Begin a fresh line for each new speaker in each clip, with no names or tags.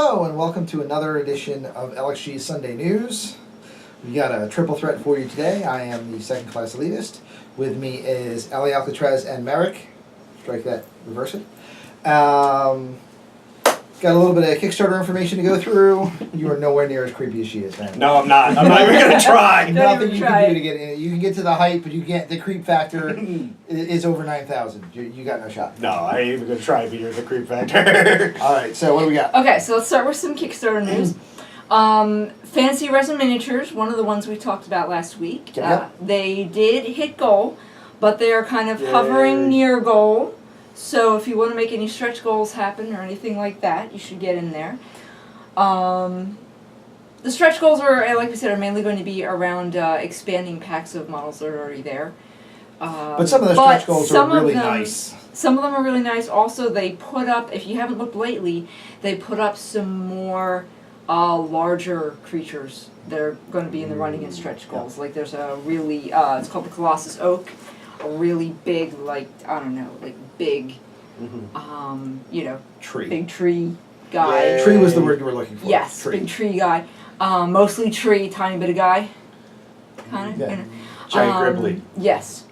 Hello and welcome to another edition of LXG Sunday News. We got a triple threat for you today. I am the second class elitist. With me is Ali Alcatraz and Merrick. Strike that, reverse it. Got a little bit of Kickstarter information to go through. You are nowhere near as creepy as she is, man.
No, I'm not. I'm not even going to try.
Nothing you can do to get in. You can get to the height, but you can't. The creep factor is over 9,000. You got no shot.
No, I ain't even going to try, Peter, the creep factor.
All right, so what do we got?
Okay, so let's start with some Kickstarter news. Fancy Resin Miniatures, one of the ones we talked about last week.
Yep.
They did hit goal, but they are kind of hovering near goal. So if you want to make any stretch goals happen or anything like that, you should get in there. The stretch goals are, like we said, are mainly going to be around expanding packs of models that are already there.
But some of the stretch goals are really nice.
Some of them are really nice. Also, they put up, if you haven't looked lately, they put up some more larger creatures that are going to be in the running in stretch goals. Like there's a really, it's called the Colossus Oak, a really big, like, I don't know, like big, you know,
Tree.
big tree guy.
Yeah. Tree was the word you were looking for.
Yes,
tree.
big tree guy. Mostly tree, tiny bit of guy. Kind of.
Yeah.
You know.
Giant Gribbly.
Yes.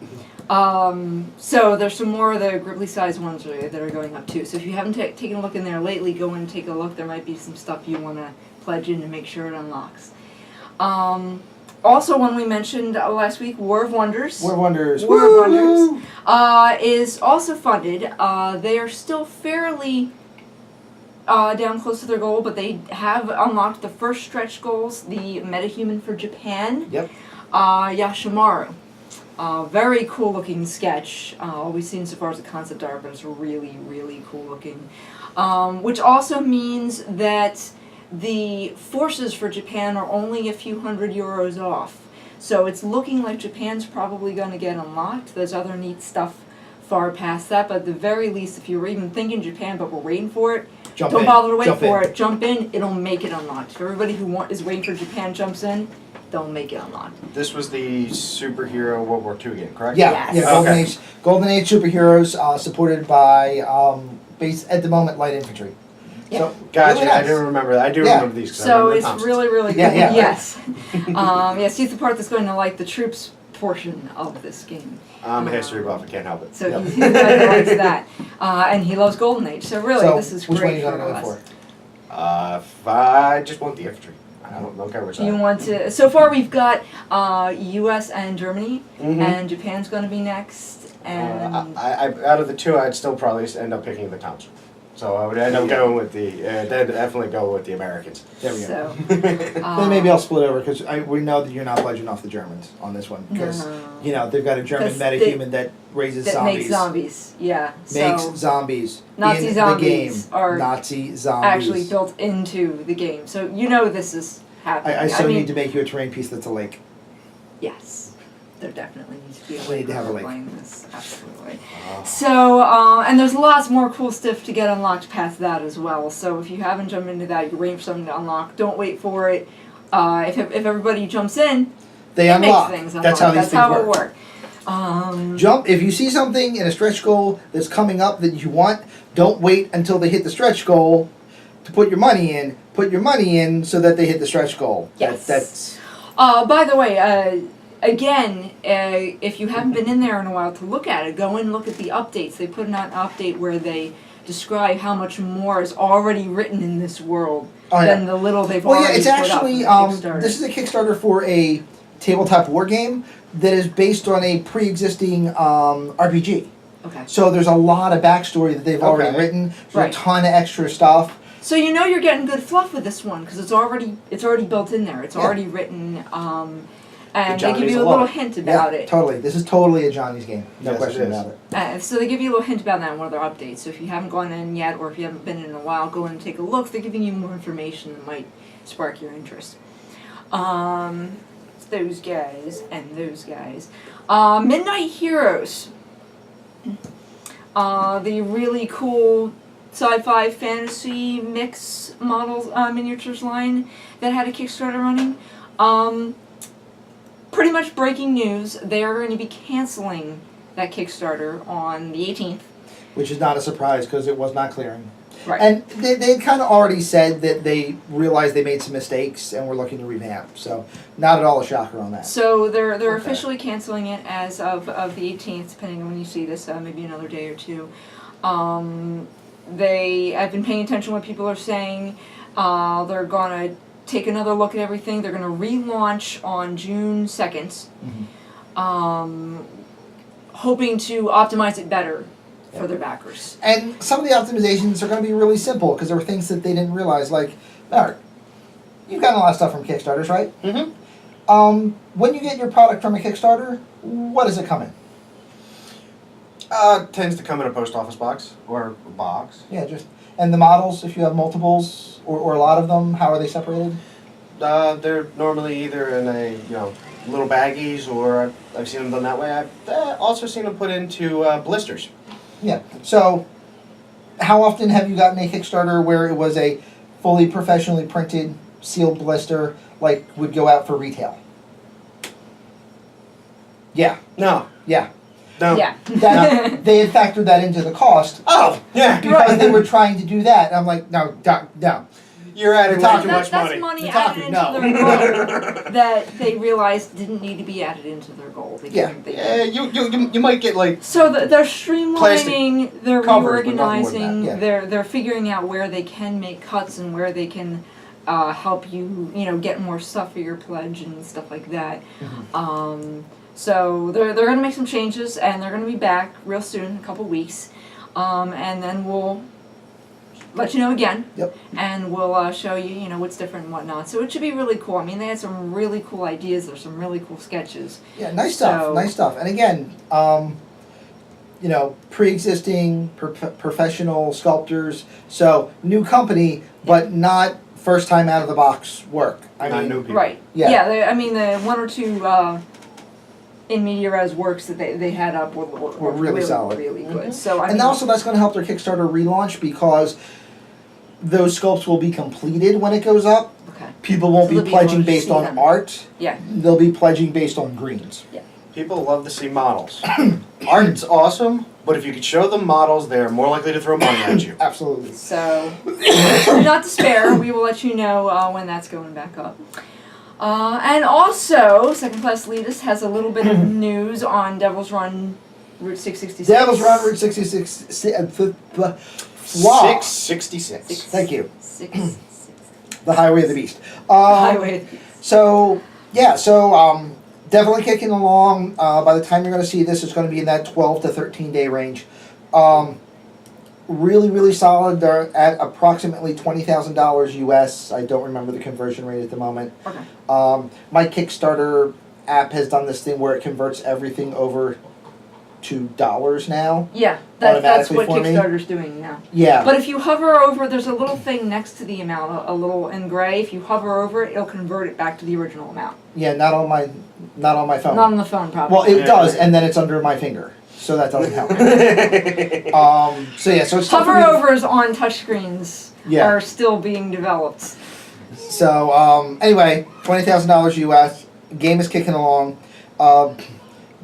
So there's some more of the Gribbly size ones that are going up too. So if you haven't taken a look in there lately, go and take a look. There might be some stuff you want to pledge in to make sure it unlocks. Also, one we mentioned last week, War of Wonders.
War of Wonders.
War of Wonders is also funded. They are still fairly down close to their goal, but they have unlocked the first stretch goals, the Metahuman for Japan.
Yep.
Yashimaru. Very cool looking sketch. All we've seen so far is the concept art, but it's really, really cool looking. Which also means that the forces for Japan are only a few €100 off. So it's looking like Japan's probably going to get unlocked. There's other neat stuff far past that, but at the very least, if you were even thinking Japan but we're waiting for it, don't bother to wait for it. Jump in, it'll make it unlocked. If everybody who is waiting for Japan jumps in, they'll make it unlocked.
This was the superhero World War II game, correct?
Yeah,
Yes.
yeah. Golden Age superheroes supported by base at the moment light infantry.
Yeah.
So,
Gotcha,
really nice.
I do remember that. I do remember these.
So it's really, really cool.
Yeah.
Yes. Yes, he's the part that's going to like the troops portion of this game.
I'm a history buff, I can't help it.
So he's the guy that likes that. And he loves Golden Age, so really this is
which one
great
you
for
gonna go
us.
For? I just want the infantry. I don't care which side.
You want to, so far we've got US and Germany, and Japan's going to be next. And
I out of the two, I'd still probably end up picking the towns. So I would end up going with the, they'd definitely go with the Americans.
There we go.
so,
Then maybe I'll split over because we know that you're not pledging off the Germans on this one because you know they've got a German
'Cause
metahuman that raises
that
zombies.
makes zombies, yeah.
Makes
So
zombies.
Nazi
in
zombies
the game.
are
Nazi zombies.
actually built into the game. So you know this is happening.
I so
mean,
need to make you a terrain piece that's a lake.
Yes. There definitely needs to be a
We need to have a lake.
playing this, absolutely. So, and there's lots more cool stuff to get unlocked past that as well. So if you haven't jumped into that, you're waiting for something to unlock, don't wait for it. If everybody jumps in,
They
it
unlock.
makes things
That's
unlock.
how these
That's
things
how
work.
it works.
Jump if you see something in a stretch goal that's coming up that you want. Don't wait until they hit the stretch goal to put your money in. Put your money in so that they hit the stretch goal.
Yes.
That's.
By the way, again, if you haven't been in there in a while to look at it, go and look at the updates. They put out an update where they describe how much more is already written in this world than the little they've
Well, yeah,
already
it's
put
actually
up in Kickstarter.
this is a Kickstarter for a tabletop war game that is based on a pre-existing RPG.
Okay.
So there's a lot of backstory that they've already written. There's
Right.
a ton of extra stuff.
So you know you're getting good fluff with this one because it's already built in there. It's
Yeah.
already written, and they give
Johnny's
you a
a
little
lot.
hint about
Yeah,
it.
totally. This is totally a Johnny's game. No
Yes,
question
it is.
about it.
So they give you a little hint about that in one of their updates. So if you haven't gone in yet, or if you haven't been in a while, go in and take a look. They're giving you more information that might spark your interest. It's those guys and those guys. Midnight Heroes. The really cool sci-fi fantasy mix models miniatures line that had a Kickstarter running. Pretty much breaking news, they are going to be canceling that Kickstarter on the 18th.
Which is not a surprise because it was not clearing.
Right.
And they kind of already said that they realized they made some mistakes and were looking to revamp. So not at all a shocker on that.
So they're
Okay.
officially canceling it as of the 18th, depending on when you see this, maybe another day or two. I've been paying attention to what people are saying. They're gonna take another look at everything. They're gonna relaunch on June 2nd, hoping to optimize it better for their backers.
And some of the optimizations are going to be really simple because there were things that they didn't realize. Like, Mark, you've gotten a lot of stuff from Kickstarters, right?
Mm-hmm.
When you get your product from a Kickstarter, what does it come in?
Tends to come in a post office box or a box.
Yeah, and the models, if you have multiples or a lot of them, how are they separated?
They're normally either in a little baggies, or I've seen them done that way. I've also seen them put into blisters.
Yeah. So, how often have you gotten a Kickstarter where it was a fully professionally printed sealed blister, like would go out for retail? Yeah.
No.
Yeah.
No.
Yeah.
They had factored that into the cost
Oh, yeah.
because they were trying to do that. And I'm like, no.
You're adding way
Talking
too
That's
much money.
money
You're
added
talking,
into
no.
their goal that they realized didn't need to be added into their goal.
You might get like.
So they're streamlining, they're
covers, but nothing more than
reorganizing,
that. Yeah.
they're figuring out where they can make cuts and where they can help you, get more stuff for your pledge and stuff like that. So they're going to make some changes, and they're going to be back real soon, a couple weeks, and then we'll let you know again.
Yep.
And we'll show you, what's different and whatnot. So it should be really cool. I mean, they had some really cool ideas. There's some really cool sketches.
Yeah, nice stuff. And again, pre-existing professional sculptors. So new company, but not first time out of the box work.
Not new people.
Right.
Yeah.
The one or two in media res works that they had up were
really solid.
really good. So
And also that's going to help their Kickstarter relaunch because those sculpts will be completed when it goes up.
Okay.
People won't
So
be
they'll be
pledging
able to
based
see
on
them.
art.
Yeah.
They'll be pledging based on greens.
Yeah.
People love to see models. Art's awesome, but if you could show them models, they're more likely to throw money at you.
Absolutely.
So do not despair. We will let you know when that's going back up. And also, Second Class Elitist has a little bit of news on Devil's Run Route 666.
Devil's Run Route 66. Wow.
666.
Thank you.
666.
The Highway of the Beast.
Highway.
So definitely kicking along. By the time you're going to see this, it's going to be in that 12 to 13 day range. Really, really solid. They're at approximately $20,000 US. I don't remember the conversion rate at the moment.
Okay.
My Kickstarter app has done this thing where it converts everything over to dollars now.
Yeah, that's
automatically
what
for me.
Kickstarter's doing now.
Yeah.
But if you hover over, there's a little thing next to the amount, a little in gray. If you hover over it, it'll convert it back to the original amount.
Yeah, not on my phone.
Not on the phone, probably.
Well, it does, and then it's under my finger, so that doesn't help. So it's tough for
Hover
me to-
overs on touchscreens are still being developed.
So anyway, $20,000 US. Game is kicking along.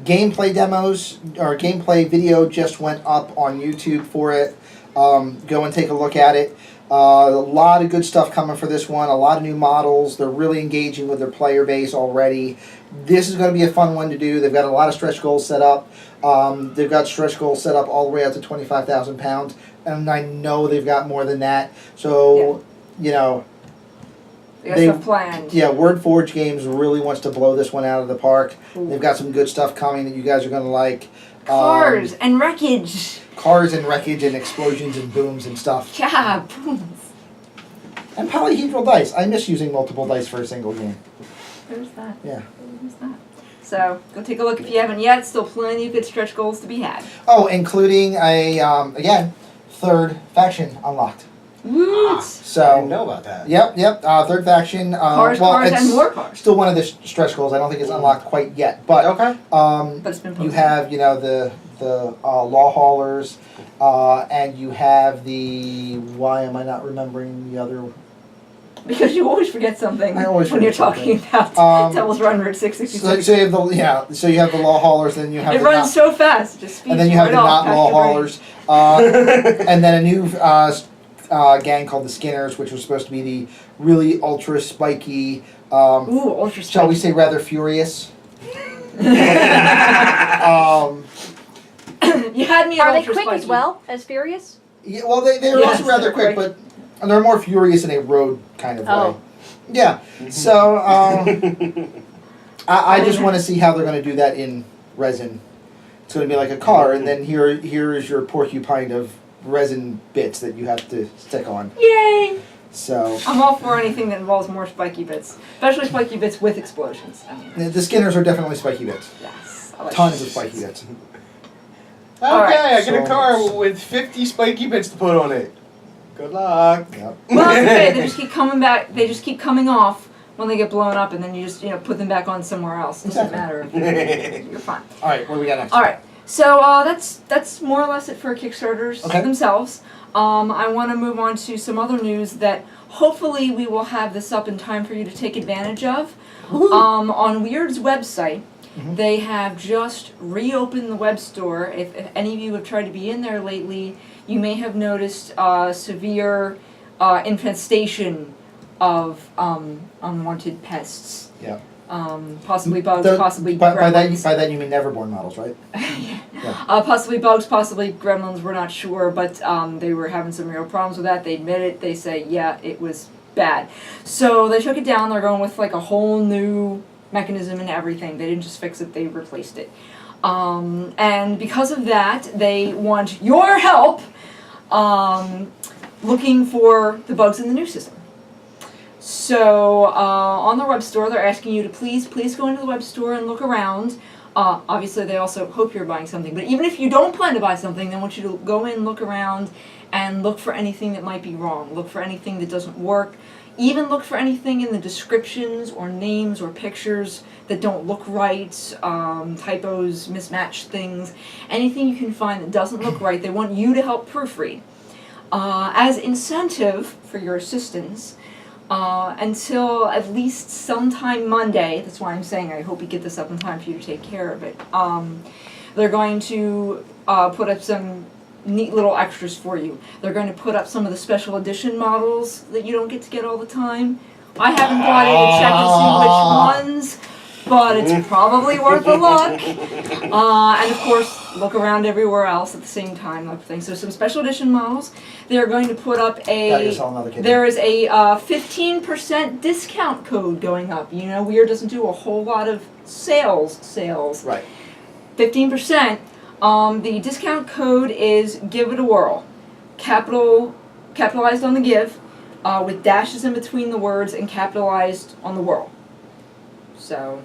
Gameplay demos or gameplay video just went up on YouTube for it. Go and take a look at it. A lot of good stuff coming for this one. A lot of new models. They're really engaging with their player base already. This is going to be a fun one to do. They've got a lot of stretch goals set up. They've got stretch goals set up all the way up to 25,000 pounds. And I know they've got more than that. So,
They got stuff planned.
Yeah, Wyrd Games really wants to blow this one out of the park.
Ooh.
They've got some good stuff coming that you guys are going to like.
Cars and wreckage.
Cars and wreckage and explosions and booms and stuff.
Yeah, booms.
And polyhedral dice. I miss using multiple dice for a single game.
There's that.
Yeah.
There's that. So, go take a look if you haven't yet. Still plenty of good stretch goals to be had.
Oh, including a, again, third faction unlocked.
Woot!
I
So,
didn't know about that.
yep, third faction.
Cars,
it's
and more cars.
still one of the stretch goals. I don't think it's unlocked quite yet. But,
Okay.
But it's been
you
posted.
have, the law haulers, and you have the, why am I not remembering the other?
Because you always forget something
I always
when you're
forget
talking about Devil's Run Route 666.
So you have so you have the law haulers, then you have
It
the
runs so fast, it just speeds
and then you have
right
the
off
not
past
law
your brain.
haulers, and then a new gang called the Skinners, which was supposed to be the really ultra spiky,
Ooh, ultra
shall we
spiky.
say rather furious.
You had me at
Are they
ultra
quick
spiky.
as well as furious?
Yeah, well, they're
Yes,
also rather
they're
quick,
quick.
but they're more furious in a road kind of way.
Oh.
Yeah. So I just want to see how they're going to do that in resin. It's going to be like a car, and then here is your porcupine of resin bits that you have to stick on.
Yay!
So
I'm all for anything that involves more spiky bits, especially spiky bits with explosions. I mean,
the Skinners are definitely spiky bits.
yes. I like
Tons of spiky bits.
Okay,
Alright.
I get a
So-
car with 50 spiky bits to put on it. Good luck.
Yep.
Well, it's okay. They just keep coming back. They just keep coming off when they get blown up, and then you just put them back on somewhere else. It doesn't matter. You're fine.
All right, what do we got next?
All right. So that's more or less it for Kickstarters
Okay.
themselves. I want to move on to some other news that hopefully we will have this up in time for you to take advantage of. On Wyrd's website, they have just reopened the web store. If any of you have tried to be in there lately, you may have noticed severe infestation of unwanted pests.
Yeah.
Possibly bugs,
The-
possibly
by
gremlins.
that you mean Neverborn models, right?
Possibly bugs, possibly gremlins, we're not sure, but they were having some real problems with that. They admit it, they say, yeah, it was bad. So they took it down, they're going with like a whole new mechanism and everything. They didn't just fix it, they replaced it. And because of that, they want your help looking for the bugs in the new system. So on the web store, they're asking you to please go into the web store and look around. Obviously, they also hope you're buying something. But even if you don't plan to buy something, they want you to go in, look around, and look for anything that might be wrong. Look for anything that doesn't work. Even look for anything in the descriptions or names or pictures that don't look right, typos, mismatched things. Anything you can find that doesn't look right, they want you to help proofread. As incentive for your assistance, until at least sometime Monday, that's why I'm saying I hope you get this up in time for you to take care of it, they're going to put up some neat little extras for you. They're going to put up some of the special edition models that you don't get to get all the time. I haven't bought any to check to see which ones, but it's probably worth a look. And of course, look around everywhere else at the same time, like things. So some special edition models. They are going to put up
That is
a.
all another kid.
There is a 15% discount code going up. You know, Wyrd doesn't do a whole lot of sales.
Right.
15%. The discount code is Give It a Whirl. Capitalized on the give, with dashes in between the words and capitalized on the whirl. So,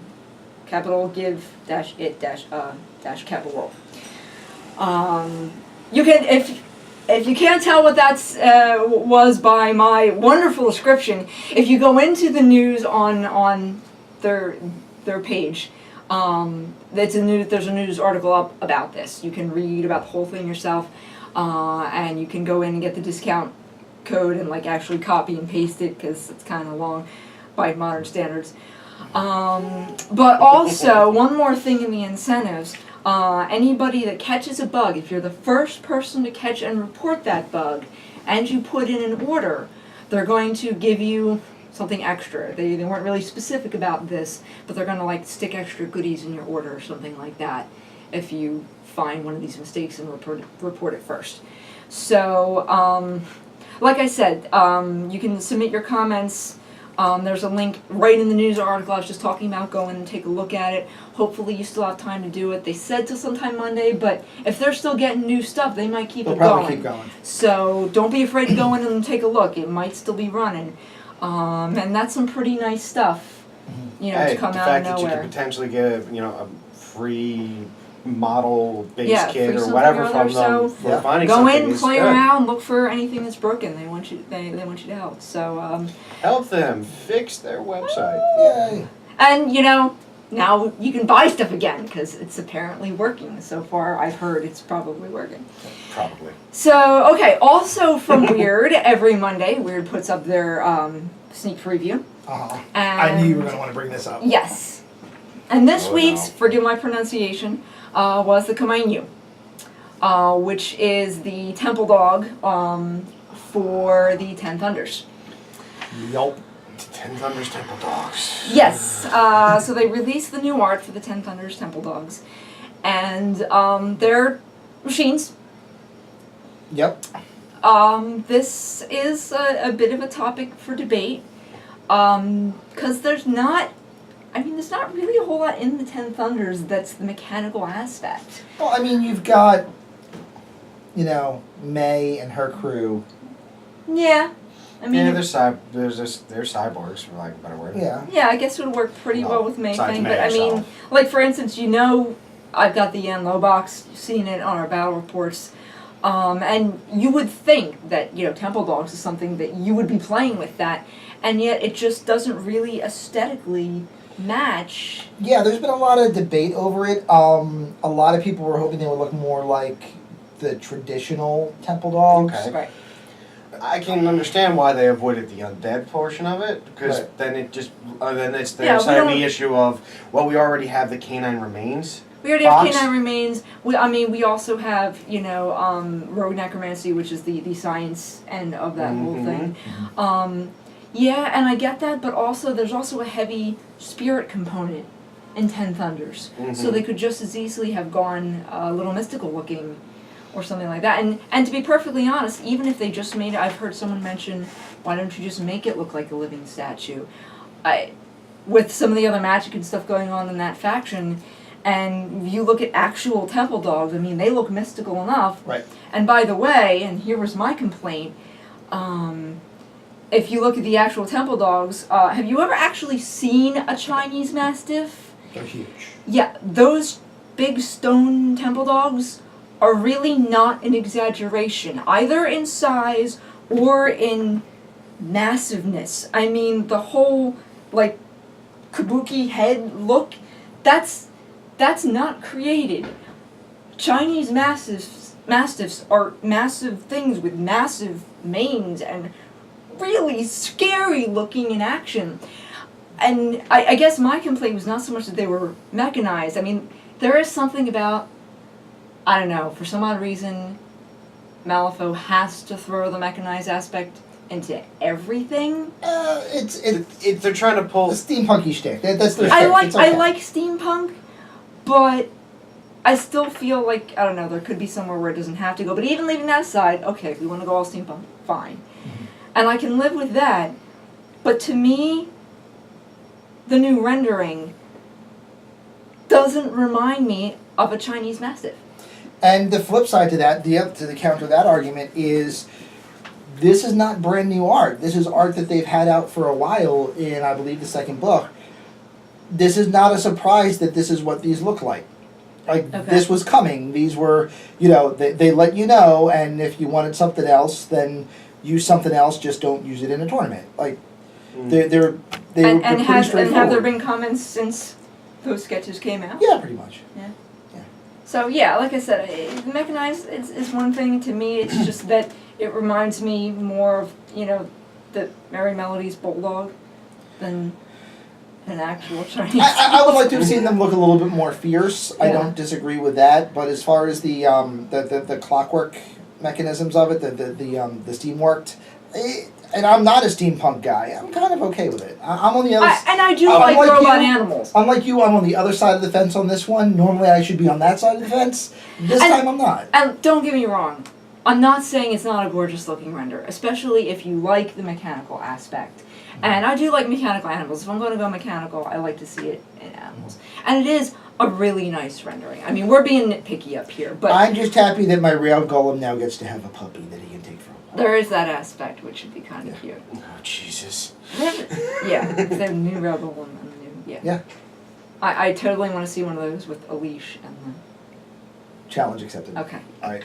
capital give dash it dash capital whirl. You can if you can't tell what that's was by my wonderful description, if you go into the news on their page, there's a news article up about this. You can read about the whole thing yourself, and you can go in and get the discount code and like actually copy and paste it because it's kind of long by modern standards. But also, one more thing in the incentives, anybody that catches a bug, if you're the first person to catch and report that bug, and you put in an order, they're going to give you something extra. They weren't really specific about this, but they're going to like stick extra goodies in your order or something like that if you find one of these mistakes and report it first. So, like I said, you can submit your comments. There's a link right in the news article I was just talking about. Go in and take a look at it. Hopefully you still have time to do it. They said till sometime Monday, but if they're still getting new stuff, they might keep
They'll
it
probably
going.
keep going.
So don't be afraid to go in and take a look. It might still be running. And that's some pretty nice stuff, you know,
Hey,
to come
the
out
fact
of
that you
nowhere.
could potentially get a free model base
Yeah,
kit
free
or
something
whatever
or
from
other,
them
so
for
Yeah.
finding
Go
something
in,
is
play
good.
around, look for anything that's broken. They want you to help. So
Help them fix their website.
Yay.
and you know, now you can buy stuff again because it's apparently working. So far, I've heard it's probably working.
Probably.
So okay, also from Wyrd, every Monday, Wyrd puts up their sneak preview. And
I knew you were going to want to bring this up.
Yes. And this
Oh,
week's,
no.
forgive my pronunciation, was the Kamainu, which is the temple dog for the 10 Thunders.
Yup.
10 Thunders Temple Dogs.
Yes, so they released the new art for the 10 Thunders Temple Dogs. And they're machines.
Yep.
This is a bit of a topic for debate. Because there's not really a whole lot in the 10 Thunders that's the mechanical aspect.
Well, I mean, you've got, May and her crew.
Yeah. I mean,
Yeah, they're cyborgs, for lack of a better word.
Yeah.
yeah, I guess it would work pretty well with May
besides
thing,
May
but I mean,
herself.
like for instance, I've got the Yan Lo box, you've seen it on our battle reports, and you would think that, Temple Dogs is something that you would be playing with that, and yet it just doesn't really aesthetically match.
Yeah, there's been a lot of debate over it. A lot of people were hoping they would look more like the traditional Temple Dogs.
Okay.
Right.
I can understand why they avoided the undead portion of it, because
Right.
then it just, then it's
Yeah,
their side of
we
the
don't-
issue of, well, we already have the canine remains.
We already have
Box.
Canine Remains. We also have, Rogue Necromancy, which is the science end of that whole thing. Yeah, and I get that, but also there's also a heavy spirit component in 10 Thunders. So they could just as easily have gone a little mystical looking or something like that. And to be perfectly honest, even if they just made it, I've heard someone mention, why don't you just make it look like a living statue? With some of the other magic and stuff going on in that faction, and you look at actual Temple Dogs, I mean, they look mystical enough.
Right.
And by the way, and here was my complaint, if you look at the actual Temple Dogs, have you ever actually seen a Chinese Mastiff?
They're huge.
Yeah, those big stone Temple Dogs are really not an exaggeration, either in size or in massiveness. I mean, the whole, kabuki head look, that's not created. Chinese Mastiffs are massive things with massive manes and really scary looking in action. And I guess my complaint was not so much that they were mechanized. I mean, there is something about, I don't know, for some odd reason, Malifaux has to throw the mechanized aspect into everything.
They're trying to pull.
The steampunky shtick. That's their
I
shtick.
like
It's okay.
I like steampunk, but I still feel like, I don't know, there could be somewhere where it doesn't have to go. But even leaving that aside, okay, if we want to go all steampunk, fine. And I can live with that. But to me, the new rendering doesn't remind me of a Chinese Mastiff.
And the flip side to that, to the counter to that argument is, this is not brand new art. This is art that they've had out for a while in, I believe, the second book. This is not a surprise that this is what these look like. This was coming. These were, they let you know, and if you wanted something else, then use something else, just don't use it in a tournament. They're pretty straightforward.
And have there been comments since those sketches came out?
Yeah, pretty much.
Yeah. So yeah, like I said, mechanized is one thing. To me, it's just that it reminds me more of, the Merry Melodies Bulldog than an actual Chinese.
I would like to have seen them look a little bit more fierce. I
Yeah.
don't disagree with that, but as far as the clockwork mechanisms of it, the steam worked, and I'm not a steampunk guy. I'm kind of okay with it. I'm on the other.
And I do
Unlike
like robot
you-
animals.
Unlike you, I'm on the other side of the fence on this one. Normally, I should be on that side of the fence. This
And-
time, I'm not.
And don't get me wrong, I'm not saying it's not a gorgeous looking render, especially if you like the mechanical aspect. And I do like mechanical animals. If I'm going to go mechanical, I like to see it in animals. And it is a really nice rendering. I mean, we're being nitpicky up here, but
I'm just happy that my rail golem now gets to have a puppy that he can take for a while.
there is that aspect, which should be kind of cute.
Oh, Jesus.
Yeah, the new Rebel and the new, yeah.
Yeah.
I totally want to see one of those with a leash and
Challenge accepted.
okay.
Alright.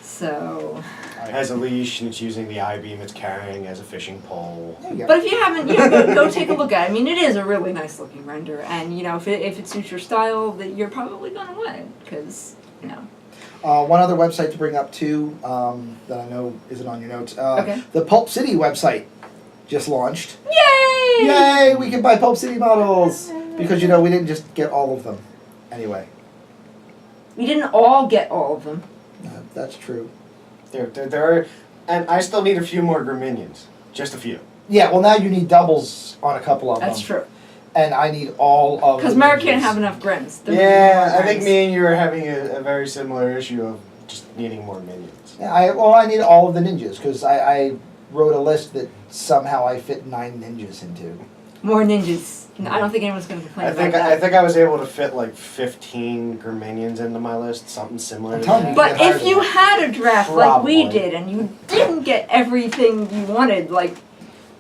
So,
It has a leash and it's using the I-beam it's carrying as a fishing pole.
There you go.
but if you haven't, go take a look at it. I mean, it is a really nice looking render, and if it suits your style, that you're probably gonna win because
One other website to bring up too, that I know isn't on your notes.
Okay.
The Pulp City website just launched.
Yay!
Yay! We can buy Pulp City models because we didn't just get all of them. Anyway,
We didn't all get all of them.
that's true.
There are And I still need a few more Greminions. Just a few.
Yeah, well now you need doubles on a couple of
That's
them.
true.
And I need all of
Because
the
Merrick
ninjas.
can't have enough Grims.
Yeah, I think me and you are having a very similar issue of just needing more minions.
Yeah, I need all of the ninjas, because I wrote a list that somehow I fit 9 ninjas into.
More ninjas. No, I don't think anyone's going to complain
I
about that.
think I was able to fit like 15 Greminians into my list, something similar.
I'm
to
telling
that.
you.
But
Get
if you
higher
had a draft like we
Probably.
did and you didn't get everything you wanted, like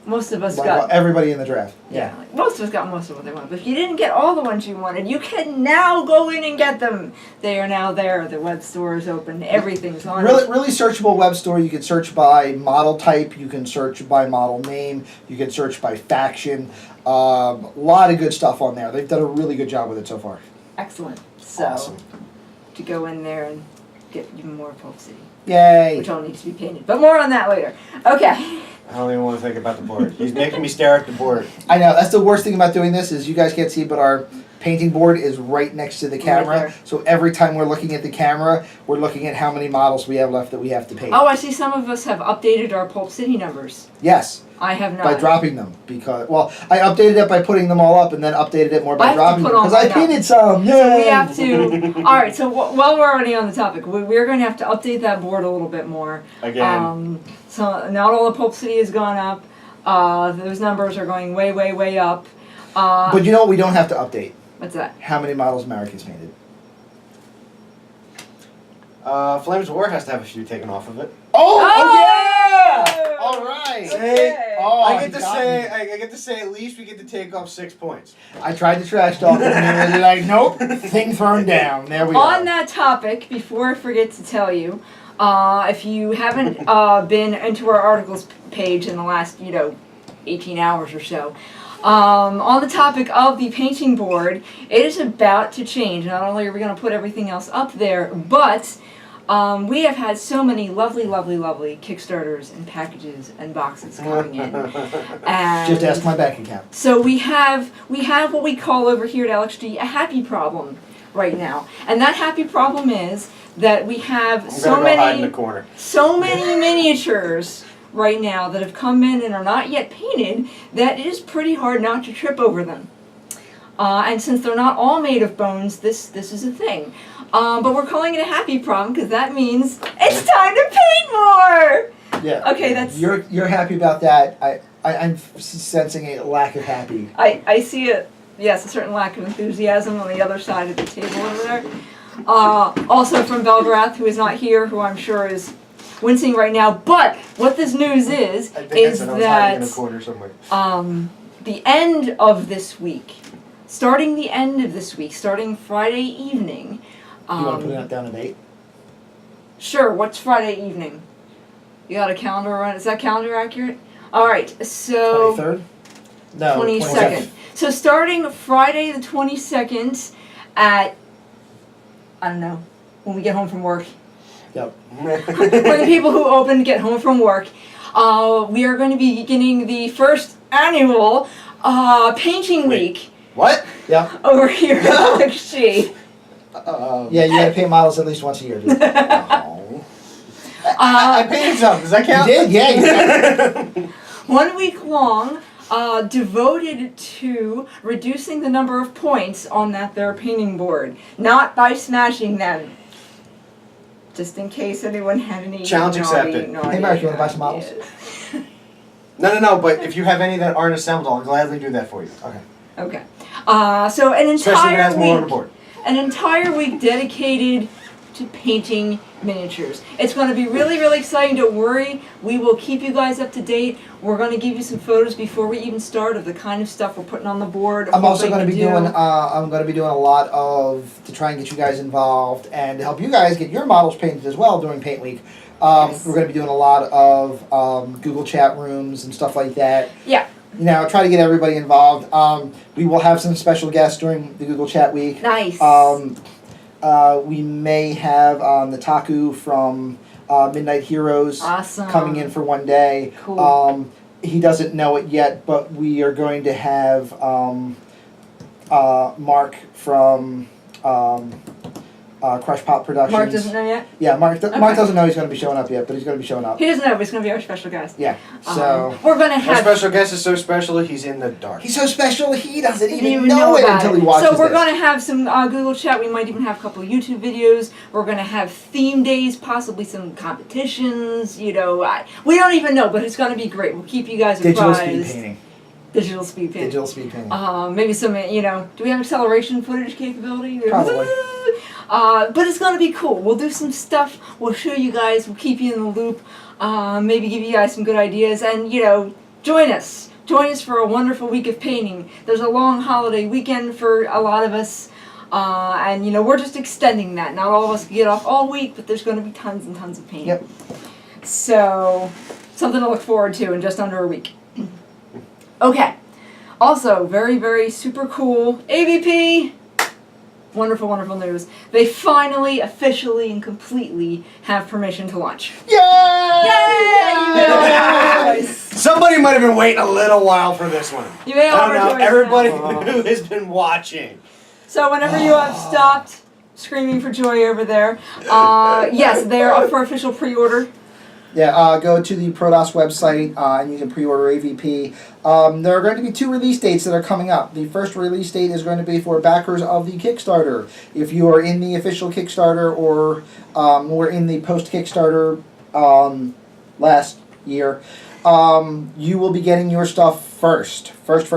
most of us
Like
got.
everybody in the draft.
Yeah, like most of us got most of what they wanted. But if you didn't get all the ones you wanted, you can now go in and get them. They are now there. The web store is open. Everything's on
Really,
it.
really searchable web store. You can search by model type. You can search by model name. You can search by faction. A lot of good stuff on there. They've done a really good job with it so far.
Excellent. So,
Awesome.
to go in there and get even more Pulp City,
Yay!
which all needs to be painted. But more on that later. Okay.
I don't even want to think about the board. He's making me stare at the board.
I know, that's the worst thing about doing this is you guys can't see, but our painting board is right next to the camera.
there.
So every time we're looking at the camera, we're looking at how many models we have left that we have to paint.
Oh, I see some of us have updated our Pulp City numbers.
Yes,
I have not.
by dropping them because I updated it by putting them all up and then updated it more
I
by
have to
dropping
put
them
all
because I
mine up.
painted some. Yay!
So we have to. All right. So while we're already on the topic, we're going to have to update that board a little bit more.
Again.
So not all the Pulp City has gone up. Those numbers are going way, way, way up.
But you know what we don't have to update?
What's that?
How many models Marek has painted.
Flames of War has to have a few taken off of it.
Oh
Oh!
yeah! All right.
Okay.
Oh,
I get
he
to
got
say,
me.
I get to say, at least we get to take off 6 points.
I tried to trash talk him and they're like, nope, thing thrown down. There we
On
go.
that topic, before I forget to tell you, if you haven't been into our articles page in the last, 18 hours or so, on the topic of the painting board, it is about to change. Not only are we going to put everything else up there, but we have had so many lovely, lovely, lovely Kickstarters and packages and boxes coming in. And
Just ask my bank account.
so we have what we call over here at LXD a happy problem right now, and that happy problem is that we have
I'm
so
gonna go hide in the
many
corner.
miniatures right now that have come in and are not yet painted that it is pretty hard not to trip over them. And since they're not all made of bones, this is a thing. But we're calling it a happy problem because that means it's time to paint more.
Yeah.
Okay, that's.
You're happy about that. I'm sensing a lack of happy.
I see a certain lack of enthusiasm on the other side of the table over there. Also from Belgrath, who is not here, who I'm sure is wincing right now. But what this news is
I think I said I was hiding in a
that
corner somewhere.
the end of this week, starting Friday evening.
You want to put it down a date?
Sure. What's Friday evening? You got a calendar run? Is that calendar accurate? All right. So
23rd? No,
22nd. So starting Friday the 22nd at, I don't know, when we get home from work.
Yep.
For the people who open to get home from work, we are going to be beginning the first annual painting week
What?
Yep.
over here at LXG.
Yeah, you gotta paint models at least once a year, dude. Oh.
I painted some. Does that
You
count?
did? Yeah, you did.
1 week long, devoted to reducing the number of points on that there painting board, not by smashing them. Just in case anyone had any
Challenge accepted.
Hey, Mark, you wanna buy some models?
ideas.
No, but if you have any that aren't assembled, I'll gladly do that for you.
Okay.
Okay. So an
Especially if it has
entire
more on the
week.
board.
An entire week dedicated to painting miniatures. It's going to be really, really exciting. Don't worry. We will keep you guys up to date. We're going to give you some photos before we even start of the kind of stuff we're putting on the board.
I'm also
hoping
going to be
do.
doing. I'm going to be doing a lot to try and get you guys involved and to help you guys get your models painted as well during Paint Week.
Yes.
We're going to be doing a lot of Google chat rooms and stuff like that.
Yeah.
Try to get everybody involved. We will have some special guests during the Google Chat Week.
Nice.
We may have Nataku from Midnight Heroes
Awesome.
coming in for one day.
Cool.
He doesn't know it yet, but we are going to have Mark from Crush Pop Productions.
Mark doesn't know yet?
Yeah, Mark
Okay.
doesn't know he's going to be showing up yet, but he's going to be showing up.
He doesn't know, but he's going to be our special guest.
Yeah, so...
We're going to
Our
have...
special guest is so special, he's in the dark.
He's so special, he doesn't
Didn't
even know it
about
until he watches
So we're
this.
going to have some Google chat. We might even have a couple of YouTube videos. We're going to have theme days, possibly some competitions. You know, we don't even know, but it's going to be great. We'll keep you guys
Digital
apprised.
speed painting.
Digital speed painting.
Digital speed painting.
Maybe some, you know, do we have acceleration footage capability?
Probably.
But it's going to be cool. We'll do some stuff. We'll show you guys. We'll keep you in the loop. Maybe give you guys some good ideas. And, you know, join us. Join us for a wonderful week of painting. There's a long holiday weekend for a lot of us. And, you know, we're just extending that. Not all of us can get off all week, but there's going to be tons and tons of painting.
Yep.
So, something to look forward to in just under a week. Okay. Also, very, very super cool. AvP! Wonderful, wonderful news. They finally, officially, and completely have permission to launch.
Yay!
Yay! Yes!
Somebody might have been waiting a little while for this one.
You may all
I don't know,
rejoice
everybody
now.
who has been watching.
So whenever you have stopped screaming for joy over there, yes, they are up for official pre-order.
Yeah, go to the Prodos website and you can pre-order AvP. There are going to be 2 release dates that are coming up. The first release date is going to be for backers of the Kickstarter. If you are in the official Kickstarter or were in the post-Kickstarter last year, you will be getting your stuff first. First.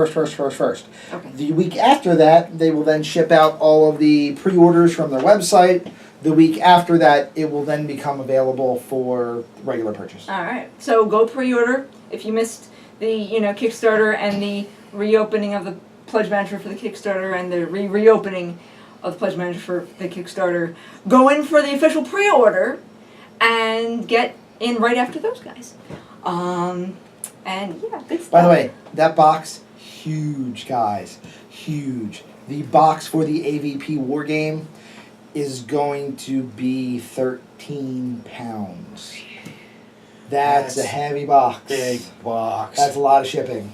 Okay.
The week after that, they will then ship out all of the pre-orders from their website. The week after that, it will then become available for regular purchase.
All right. So go pre-order. If you missed the, you know, Kickstarter and the reopening of the Pledge Manager for the Kickstarter and the reopening of the Pledge Manager for the Kickstarter, go in for the official pre-order and get in right after those guys. And yeah, good stuff.
By the way, that box, huge, guys. Huge. The box for the AvP War Game is going to be 13 pounds. That's a heavy box.
Big box.
That's a lot of shipping.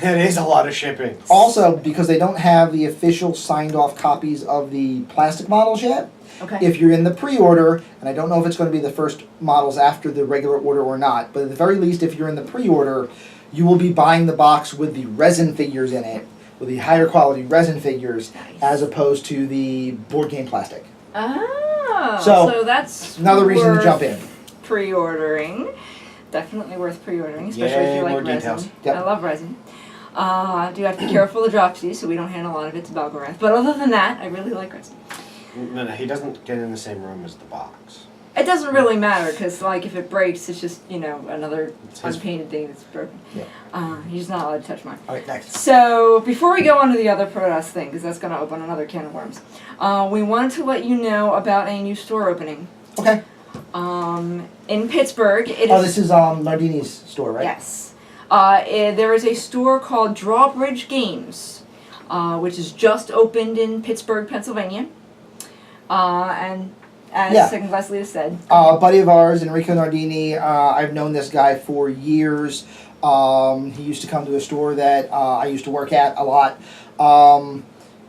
It is a lot of shipping.
Also, because they don't have the official signed off copies of the plastic models yet,
Okay.
if you're in the pre-order, and I don't know if it's going to be the first models after the regular order or not, but at the very least, if you're in the pre-order, you will be buying the box with the resin figures in it, with the higher quality resin figures,
Nice.
as opposed to the board game plastic.
Oh,
So,
so that's
Another reason to jump in.
Pre-ordering. Definitely worth pre-ordering, especially if
Yay,
you like
more
resin.
details.
Yep.
I love resin. Do have to be careful of the drop so we don't hand a lot of it to Belgarath. But other than that, I really like resin.
No, he doesn't get in the same room as the box.
It doesn't really matter because, like, if it breaks, it's just, you know, another
It's his-
unpainted thing that's broken.
Yeah.
He's not allowed to touch mine.
All right, next.
So, before we go on to the other Protoss thing, because that's going to open another can of worms, we wanted to let you know about a new store opening.
Okay.
In Pittsburgh. It is,
Oh, this is Nardini's store, right?
Yes. There is a store called Drawbridge Games, which is just opened in Pittsburgh, Pennsylvania. And as Second Class Leader said,
A buddy of ours, Enrico Nardini, I've known this guy for years. He used to come to a store that I used to work at a lot.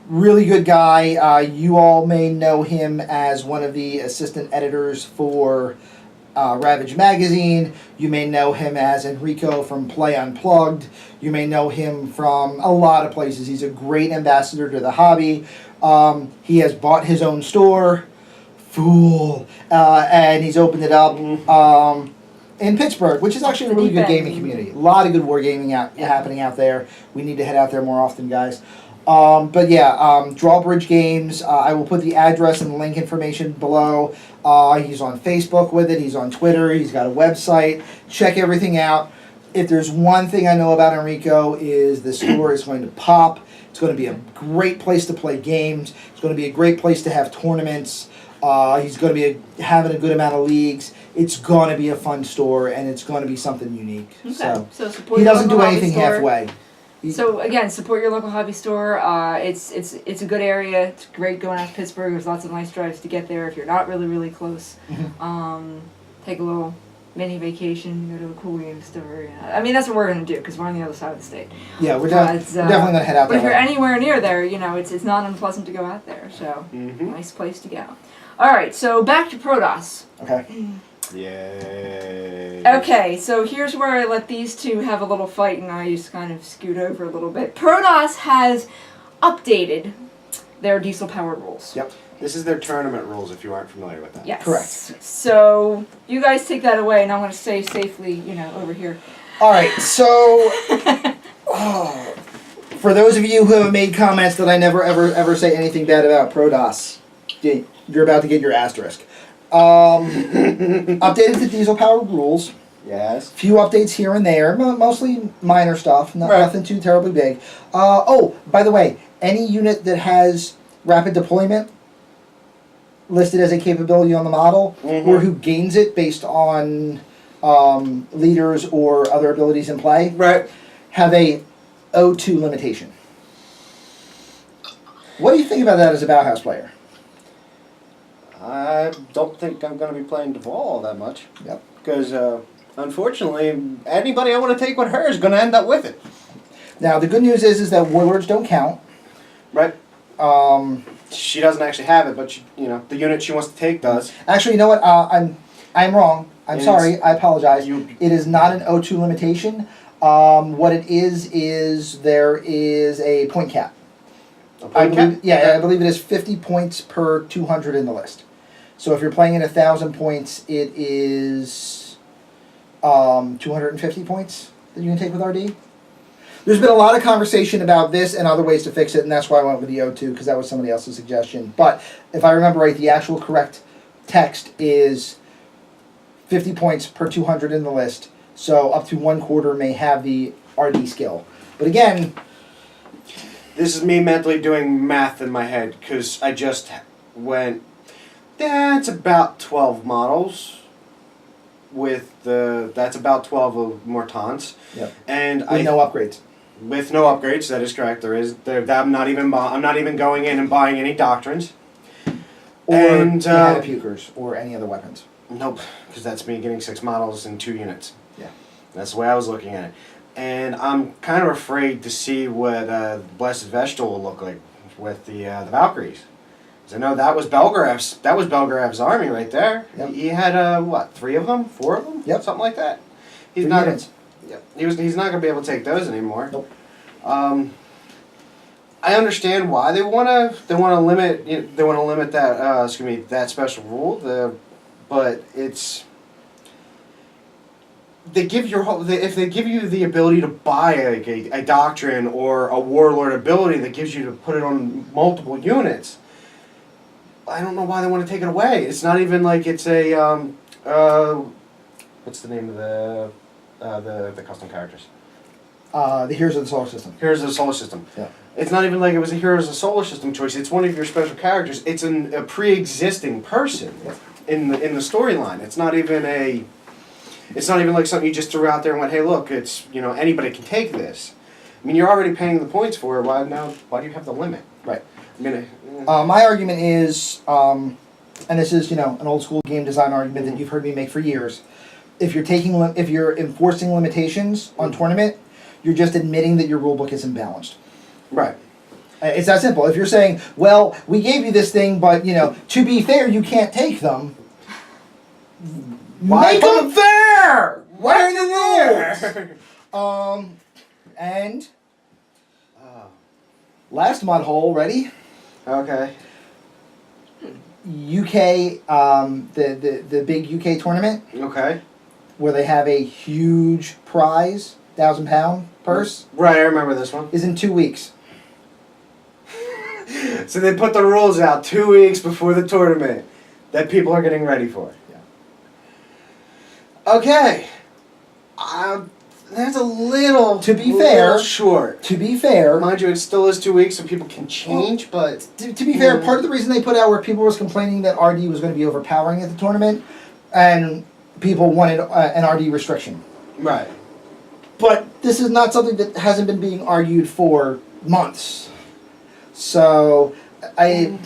Really good guy. You all may know him as one of the assistant editors for Ravage Magazine. You may know him as Enrico from Play Unplugged. You may know him from a lot of places. He's a great ambassador to the hobby. He has bought his own store. Fool. And he's opened it up in Pittsburgh, which is actually a really good gaming community. A lot of good wargaming happening out there. We need to head out there more often, guys. But yeah, Drawbridge Games. I will put the address and the link information below. He's on Facebook with it. He's on Twitter. He's got a website. Check everything out. If there's one thing I know about Enrico is the store is going to pop. It's going to be a great place to play games. It's going to be a great place to have tournaments. He's going to be having a good amount of leagues. It's going to be a fun store, and it's going to be something unique.
okay.
So
support
he
your
doesn't
local
do
hobby
anything
store.
halfway.
So again, support your local hobby store. It's a good area. It's great going out to Pittsburgh. There's lots of nice drives to get there if you're not really close. Take a little mini vacation, go to a cool game store. Yeah. I mean, that's what we're gonna do because we're on the other side of the state.
Yeah, we're
But,
definitely going to head out
But if
there.
you're anywhere near there, you know, it's not unpleasant to go out there. So
Mm-hmm.
nice place to go. Alright, so back to Protoss.
Okay.
Yay.
Okay, so here's where I let these two have a little fight and I just kind of scoot over a little bit. Protoss has updated their diesel powered rules.
Yep.
This is their tournament rules if you aren't familiar with that.
Yes.
Correct.
So you guys take that away and I'm going to stay safely, you know, over here.
All right. So, for those of you who have made comments that I never ever say anything bad about Protoss, you're about to get your asterisk. Updated the diesel powered rules.
Yes.
Few updates here and there, mostly minor stuff, nothing too terribly big. Oh, by the way, any unit that has rapid deployment listed as a capability on the model, or who gains it based on leaders or other abilities in play, have a O2 limitation. What do you think about that as a Bauhaus player?
I don't think I'm going to be playing Duvall all that much.
Yep.
Because, unfortunately, anybody I want to take with her is going to end up with it.
Now, the good news is that warlords don't count.
Right. She doesn't actually have it, but she, you know, the unit she wants to take does.
Actually, you know what? I'm wrong. I'm sorry. I apologize. It is not an O2 limitation. What it is there is a point cap.
A point cap?
Yeah, I believe it is 50 points per 200 in the list. So if you're playing at 1,000 points, it is 250 points that you can take with RD. There's been a lot of conversation about this and other ways to fix it, and that's why I went with the O2, because that was somebody else's suggestion. But if I remember right, the actual correct text is 50 points per 200 in the list, so up to 1/4 may have the RD skill. But again...
This is me mentally doing math in my head, because I just went, that's about 12 models. That's about 12 of Mortons.
Yep.
And
with no upgrades.
With no upgrades, that is correct. I'm not even going in and buying any doctrines.
Or
and
pukers or any other weapons.
Nope, because that's me getting 6 models in 2 units.
Yeah.
That's the way I was looking at it. And I'm kind of afraid to see what Blessed Vegetable will look like with the Valkyries. Because I know that was Belgrav's army right there.
Yep.
He had what, 3 of them, 4 of them,
yep,
something like that. He's
3
not.
units.
Yep. He's not going to be able to take those anymore.
Nope.
I understand why they want to limit that that special rule. But it's. If they give you the ability to buy a doctrine or a warlord ability that gives you to put it on multiple units, I don't know why they want to take it away. It's not even like it's a what's the name of the custom characters?
The Heroes of the Solar System.
Heroes of the Solar System.
Yeah.
It's not even like it was a Heroes of the Solar System choice. It's one of your special characters. It's a pre-existing person in the storyline. It's not even like something you just threw out there and went, hey, look, it's, you know, anybody can take this. I mean, you're already paying the points for it. Why do you have the limit?
Right.
I mean,
my argument is, and this is, you know, an old school game design argument that you've heard me make for years. If you're enforcing limitations on tournament, you're just admitting that your rulebook is imbalanced.
Right.
It's that simple. If you're saying, well, we gave you this thing, but, you know, to be fair, you can't take them. Make them fair! What are the rules? And last mud hole, ready?
Okay.
UK, the big UK tournament.
Okay.
Where they have a huge prize, £1,000 purse.
Right, I remember this one.
Is in 2 weeks.
So they put the rules out 2 weeks before the tournament that people are getting ready for. Okay. That's a little.
To be fair,
short.
To be fair,
mind you, it still is 2 weeks, so people can change. But
to be fair, part of the reason they put out where people was complaining that RD was going to be overpowering at the tournament, and people wanted an RD restriction.
Right.
But this is not something that hasn't been being argued for months. So I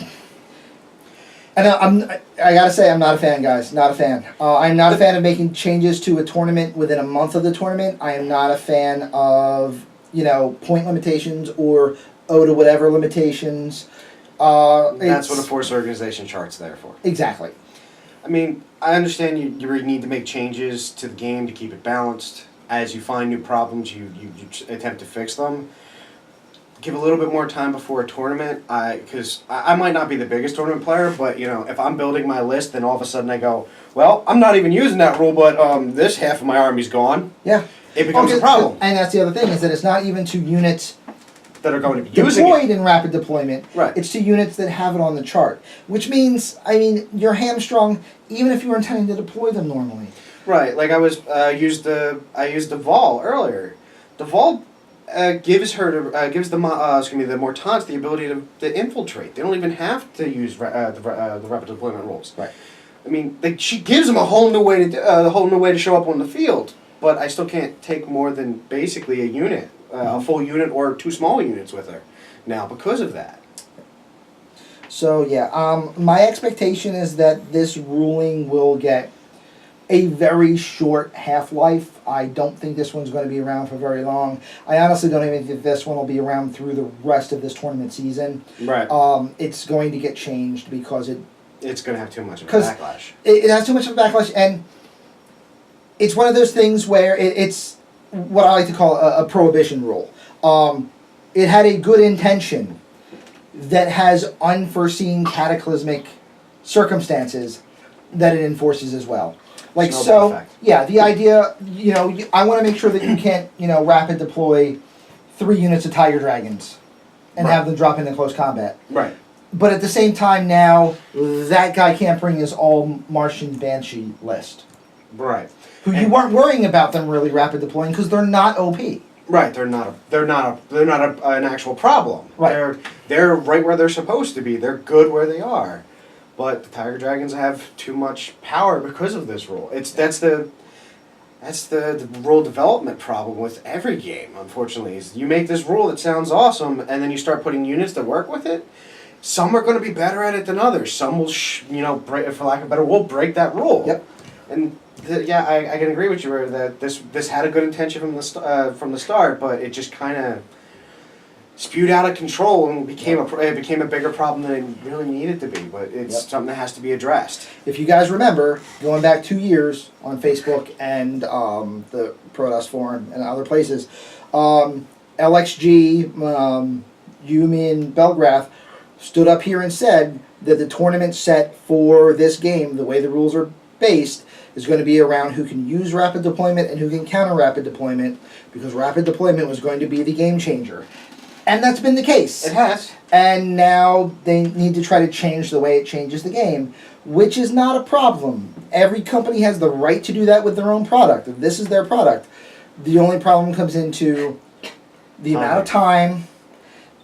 gotta say, I'm not a fan, guys. Not a fan. I'm not a fan of making changes to a tournament within a month of the tournament. I am not a fan of, you know, point limitations or O to whatever limitations.
That's what a force organization chart's there for.
Exactly.
I mean, I understand you need to make changes to the game to keep it balanced. As you find new problems, you attempt to fix them. Give a little bit more time before a tournament, because I might not be the biggest tournament player, but if I'm building my list, then all of a sudden I go, well, I'm not even using that rule, but this half of my army's gone.
Yeah.
It becomes a problem.
And that's the other thing, is that it's not even to units
that are going to be using
deployed
it.
in rapid deployment.
Right.
It's to units that have it on the chart, which means, you're hamstrung even if you were intending to deploy them normally.
Right. Like I used the Vol earlier. The Vol gives the Mortants the ability to infiltrate. They don't even have to use the rapid deployment rules.
Right.
I mean, she gives them a whole new way to show up on the field. But I still can't take more than basically a unit, a full unit or 2 small units with her now because of that.
So yeah, my expectation is that this ruling will get a very short half-life. I don't think this one's going to be around for very long. I honestly don't even think this one will be around through the rest of this tournament season.
Right.
It's going to get changed because
it's going to have too much of a backlash.
It has too much of a backlash, and it's one of those things where it's what I like to call a prohibition rule. It had a good intention that has unforeseen cataclysmic circumstances that it enforces as well. Like
Snowball effect.
Yeah, the idea, I want to make sure that you can't, rapid deploy 3 units of Tiger Dragons and have them drop into close combat.
Right.
But at the same time now, that guy can't bring his all Martian Banshee list.
Right.
You weren't worrying about them really rapid deploying because they're not OP.
Right, they're not an actual problem.
Right.
They're right where they're supposed to be. They're good where they are. But the Tiger Dragons have too much power because of this rule. That's the rule development problem with every game, unfortunately. Is you make this rule that sounds awesome, and then you start putting units that work with it. Some are going to be better at it than others. Some will, break, for lack of a better word, break that rule.
Yep.
And I can agree with you Ray, that this had a good intention from the start, but it just kind of spewed out of control and became a bigger problem than it really needed to be. But it's something that has to be addressed.
If you guys remember, going back 2 years on Facebook and the ProDust forum and other places, LXG, Yumi, and Belgrath stood up here and said that the tournament set for this game, the way the rules are based, is going to be around who can use rapid deployment and who can counter rapid deployment, because rapid deployment was going to be the game changer. And that's been the case.
It has.
And now they need to try to change the way it changes the game, which is not a problem. Every company has the right to do that with their own product. If this is their product, the only problem comes into the amount of time,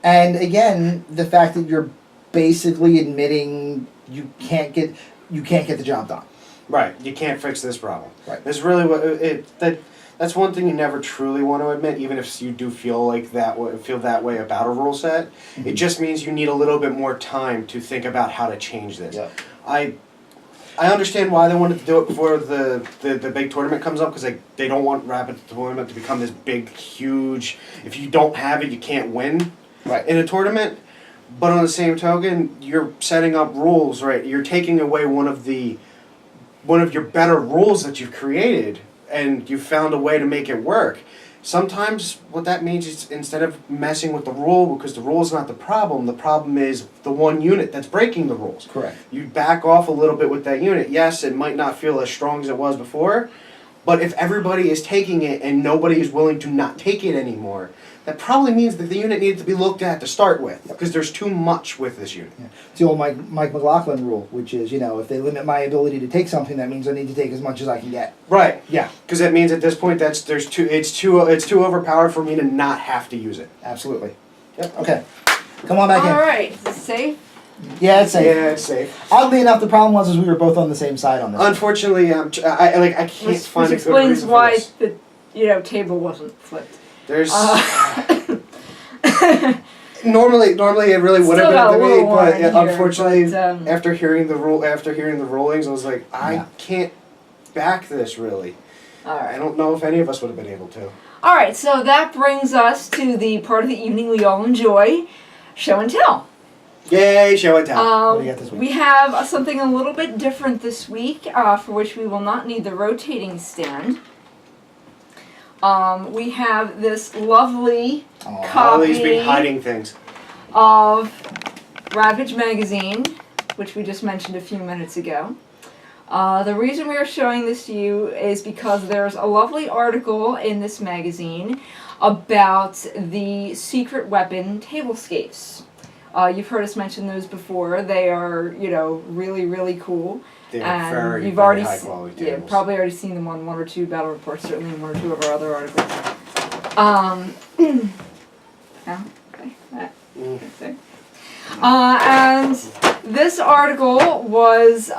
and again, the fact that you're basically admitting you can't get the job done.
Right, you can't fix this problem.
Right.
That's really that's one thing you never truly want to admit, even if you do feel that way about a rule set. Mm-hmm. It just means you need a little bit more time to think about how to change this.
Yeah.
I understand why they wanted to do it before the big tournament comes up, because they don't want rapid deployment to become this big, huge. If you don't have it, you can't win.
Right.
In a tournament. But on the same token, you're setting up rules, right? You're taking away one of your better rules that you've created, and you've found a way to make it work. Sometimes what that means is, instead of messing with the rule, because the rule is not the problem is the one unit that's breaking the rules.
Correct.
You back off a little bit with that unit. Yes, it might not feel as strong as it was before, but if everybody is taking it and nobody is willing to not take it anymore, that probably means that the unit needed to be looked at to start with, because there's too much with this unit.
Yeah. It's the old Mike McLaughlin rule, which is, if they limit my ability to take something, that means I need to take as much as I can get.
Right.
Yeah.
Because that means at this point it's too overpowered for me to not have to use it.
Absolutely. Yep. Okay. Come on back in.
All right. Is this safe?
Yeah, it's safe.
Yeah, it's safe.
Oddly enough, the problem was we were both on the same side on this.
Unfortunately, I can't find a
Which
good
explains
reason for
why
this.
the table wasn't flipped.
There's normally it really would have been to me, but unfortunately, after hearing the rulings, I was like, I can't back this really.
All right.
I don't know if any of us would have been able to.
All right, so that brings us to the part of the evening we all enjoy, show and tell.
Yay, show and tell.
What do you got this week?
We have something a little bit different this week, for which we will not need the rotating stand. We have this lovely
Ellie's been
copy
hiding things.
of Ravage Magazine, which we just mentioned a few minutes ago. The reason we are showing this to you is because there's a lovely article in this magazine about the secret weapon tablescapes. You've heard us mention those before. They are, really, really cool.
They're
And
very,
you've
very
already
high quality
yeah,
tables.
probably already seen them on one or two battle reports, certainly in one or two of our other articles. Yeah, okay, that, okay. And this article was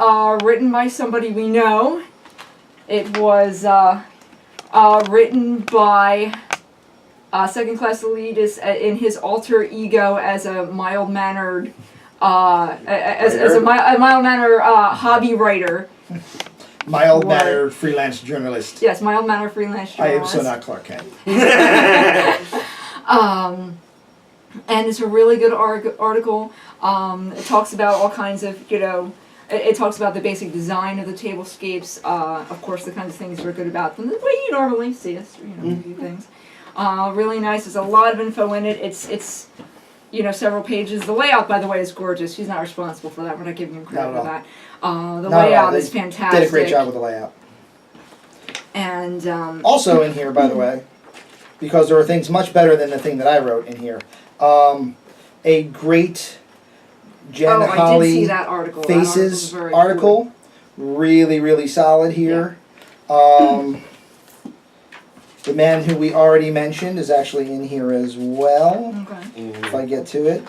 written by somebody we know. It was written by Second Class Elitist in his alter ego as a mild-mannered, as a mild-mannered hobby writer.
Mild-mannered freelance journalist.
Yes, mild-mannered freelance
I am
journalist.
so not Clark Kent.
And it's a really good article. It talks about all kinds of, it talks about the basic design of the tablescapes, of course the kinds of things that are good about them, the way you normally see us, do things. Really nice. There's a lot of info in it. It's several pages. The layout, by the way, is gorgeous. She's not responsible for that. We're not giving him credit for that. The layout is fantastic.
Did a great job with the layout.
And
Also in here, by the way, because there are things much better than the thing that I wrote in here. A great Jen
I did
Holly
see that article.
Faces
that very
article. Really, really solid here. The man who we already mentioned is actually in here as well.
Okay.
If I get to it.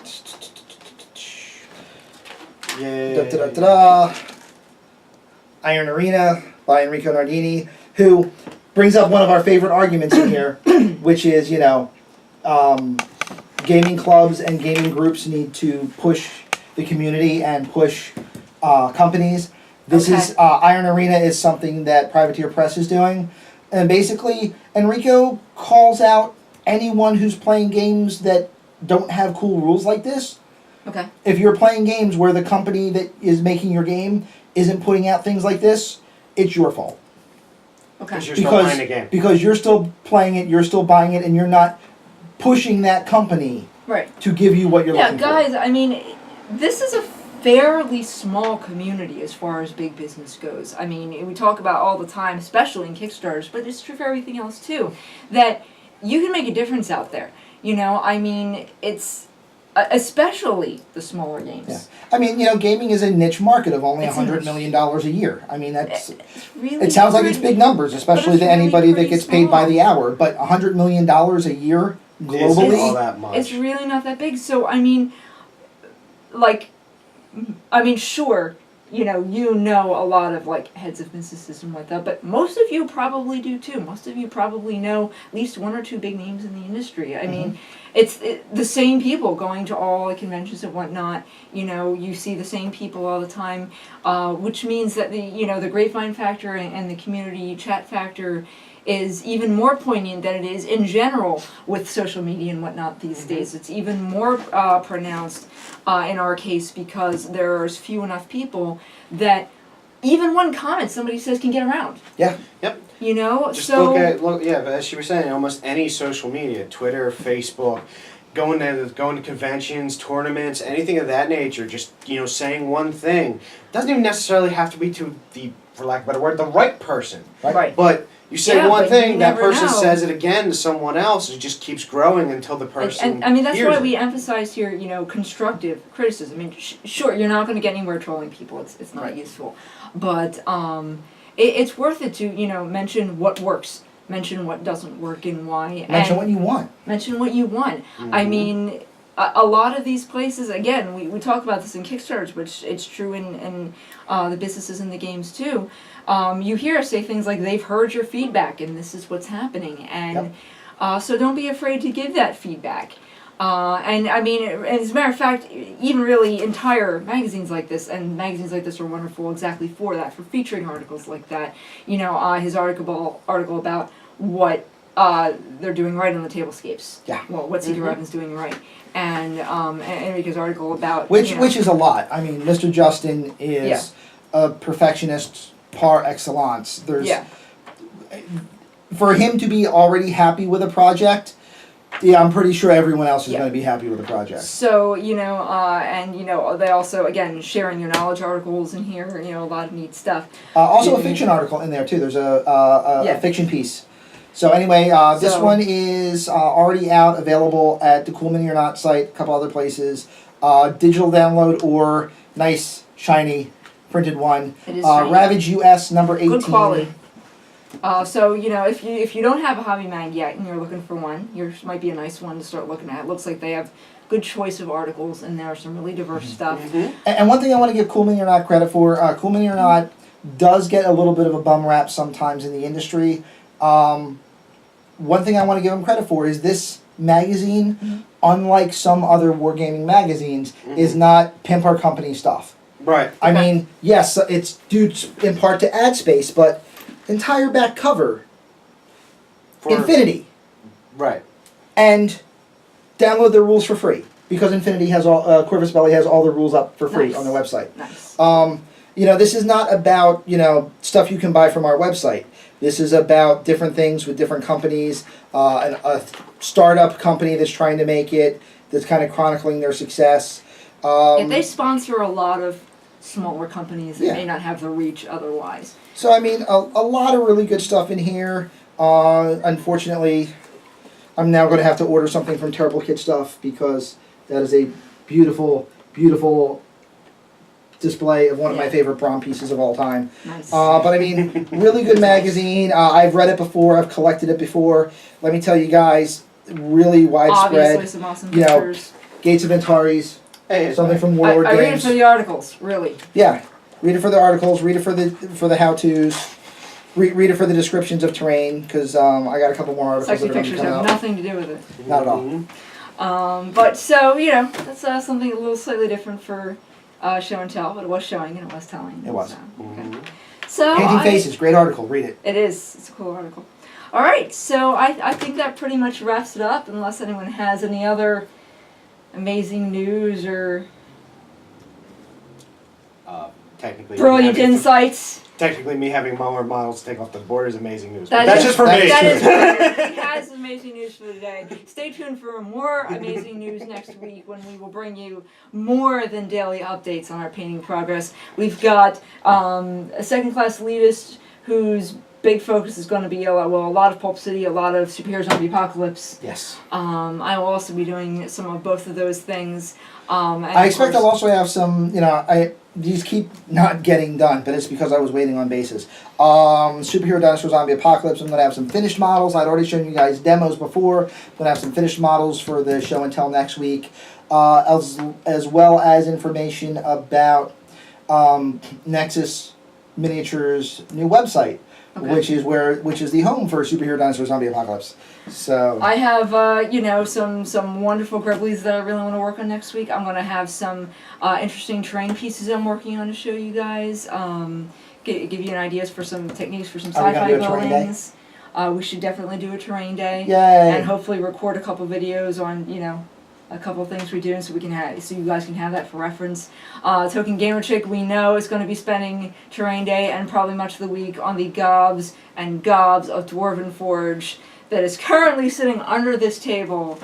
Yay.
Da-da-da-da-da. Iron Arena by Enrico Nardini, who brings up one of our favorite arguments in here, which is, gaming clubs and gaming groups need to push the community and push companies. This is Iron Arena is something that Privateer Press is doing, and basically Enrico calls out anyone who's playing games that don't have cool rules like this.
Okay.
If you're playing games where the company that is making your game isn't putting out things like this, it's your fault.
Okay.
Because you're still playing the game.
Because you're still playing it, you're still buying it, and you're not pushing that company
Right.
to give you what you're looking
Yeah, guys, I mean, this is a fairly small community as far as big business goes. I mean, we talk about all the time, especially in Kickstarters, but it's true for everything else too, that you can make a difference out there. I mean, it's especially the smaller games.
Yeah. I mean, gaming is a niche market of only
It's
$100 million a year. I mean, that's...
Really
It sounds like it's
pretty-
big numbers, especially
it's
to
really
anybody that
pretty
gets paid by
small.
the hour, but $100 million a year
Isn't
globally...
all that much.
It's really not that big. So, I mean, sure, you know a lot of heads of businesses and whatnot, but most of you probably do too. Most of you probably know at least one or two big names in the industry. I mean, it's the same people going to all the conventions and whatnot. You see the same people all the time, which means that the grapevine factor and the community chat factor is even more poignant than it is in general with social media and whatnot these days. It's even more pronounced in our case because there's few enough people that even one comment somebody says can get around.
Yeah.
Yep. Just
so
look, but as she was saying, almost any social media, Twitter, Facebook, going to conventions, tournaments, anything of that nature, just saying one thing doesn't even necessarily have to be to the, for lack of a better word, the right person.
right.
But you say
Yeah,
one
but
thing,
you
that
never
person
know.
says it again to someone else, it just keeps growing until the person
And I mean, that's
hears
why
it.
we emphasize here, constructive criticism. I mean, sure, you're not going to get anywhere trolling people. It's not
Right.
useful. But it's worth it to, mention what works, mention what doesn't work and why.
Mention what you want.
Mention what you want. I mean, a lot of these places, again, we talk about this in Kickstarters, which it's true in the businesses and the games too. You hear us say things like, they've heard your feedback and this is what's happening. And so don't be afraid to give that feedback. And I mean, as a matter of fact, even really entire magazines like this, and magazines like this are wonderful exactly for that, for featuring articles like that. His article about what they're doing right on the tablescapes.
Yeah.
Well, what C.K.
Mhm.
Revin's doing right. And Enrique's article about
Which
you know,
which is a lot. I mean, Mr. Justin is a perfectionist par excellence. There's
yeah.
for him to be already happy with a project, yeah, I'm pretty sure everyone else is
Yeah.
going to be happy with the project.
So, and they also, again, sharing your knowledge articles in here, a lot of neat stuff.
Also, a fiction article in there too. There's a
Yeah.
fiction piece. So anyway, this
So-
one is already out, available at the Cool Mini or Not site, a couple other places. Digital download or nice, shiny, printed one.
It is shiny.
Ravage US number 18.
Good quality. So, if you don't have a hobby mag yet and you're looking for one, yours might be a nice one to start looking at. It looks like they have good choice of articles in there, some really diverse stuff.
Mm-hmm.
And one thing I want to give Cool Mini or Not credit for, Cool Mini or Not does get a little bit of a bum rap sometimes in the industry. One thing I want to give them credit for is this magazine, unlike some other wargaming magazines, is not pimp our company stuff.
Right.
I
Okay.
mean, yes, it's due in part to ad space, but entire back cover, Infinity,
Right.
and download their rules for free because Infinity has all, Corvus Belli has all the rules up for free
Nice.
on their website.
Nice.
This is not about, stuff you can buy from our website. This is about different things with different companies, a startup company that's trying to make it, that's kind of chronicling their success.
They sponsor a lot of smaller companies that
Yeah.
may not have the reach otherwise.
So, I mean, a lot of really good stuff in here. Unfortunately, I'm now going to have to order something from Terrible Kid Stuff because that is a beautiful, beautiful display of one of my
Yeah.
favorite prom pieces of all time.
Nice.
But I mean, really good magazine. I've read it before. I've collected it before. Let me tell you guys, really widespread.
Obviously, some awesome
you know,
pictures.
Gates of Antares,
Hey,
something from
I
Wyrd
read it
Games.
for the articles, really.
Yeah, read it for the articles. Read it for the how-tos. Read it for the descriptions of terrain because I got a couple more articles
Sexy
that are going to
pictures
come
have
out.
nothing to do with it.
Not at all.
Mm-hmm.
But so, that's something a little slightly different for show and tell, but it was showing and it was telling.
It was.
So,
Mhm.
so
Painting Faces, great article. Read it.
It is. It's a cool article. All right, so I think that pretty much wraps it up, unless anyone has any other amazing news or
Technically,
brilliant insights.
Technically, me having more models take off the board is amazing news.
That
That's
is-
just for me.
That is true. He has amazing news for today. Stay tuned for more amazing news next week when we will bring you more than daily updates on our painting progress. We've got a second-class elitist whose big focus is going to be a lot of Pulp City, a lot of Superheroes on the Apocalypse.
Yes.
I will also be doing some of both of those things. And
I
of
expect
course-
I'll also have some, these keep not getting done, but it's because I was waiting on bases. Superhero Dinosaur Zombie Apocalypse, I'm going to have some finished models. I'd already shown you guys demos before. I'm going to have some finished models for the show and tell next week, as well as information about Nexus Miniatures' new website,
Okay.
which is the home for Superhero Dinosaur Zombie Apocalypse. So
I have, some wonderful gribblies that I really want to work on next week. I'm going to have some interesting terrain pieces I'm working on to show you guys. Give you an ideas for some techniques for some
Are we gonna
sci-fi
do a terrain day?
buildings. We should definitely do a terrain day.
yay!
And hopefully record a couple videos on, a couple things we do, so we can so you guys can have that for reference. Token Gamer Chick, we know is going to be spending terrain day and probably much of the week on the gobs and gobs of Dwarven Forge that is currently sitting under this table,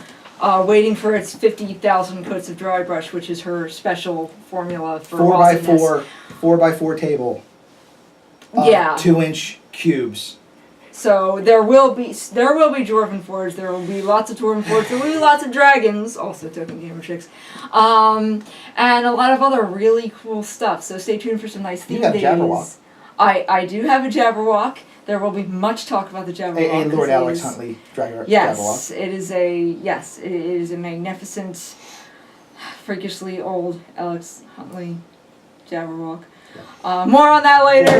waiting for its 50,000 coats of dry brush, which is her special formula for
4x4, 4x4 table.
Yeah.
2-inch cubes.
So there will be Dwarven Forge. There will be lots of Dwarven Forge. There will be lots of dragons, also Token Gamer Chicks, and a lot of other really cool stuff. So stay tuned for some nice theme
You have
days.
Jabberwock.
I do have a Jabberwock. There will be much talk about the Jabberwock.
A
'cause
Lord
it
Alex
is-
Huntley Jabberwock.
Yes, it is a magnificent, freakishly old Alex Huntley Jabberwock. More on that later.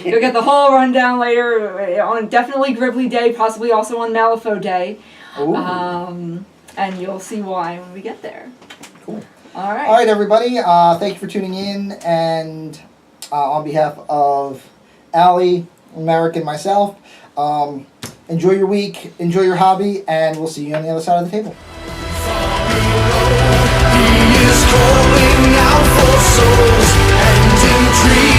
You'll get the whole rundown later on definitely Gribbly Day, possibly also on Malifaux Day.
Ooh.
And you'll see why when we get there.
Cool.
All right.
All right, everybody. Thank you for tuning in, and on behalf of Allie, Merrick, and myself, Enjoy your week, enjoy your hobby, and we'll see you on the other side of the table.
He is calling out for souls and intrigue.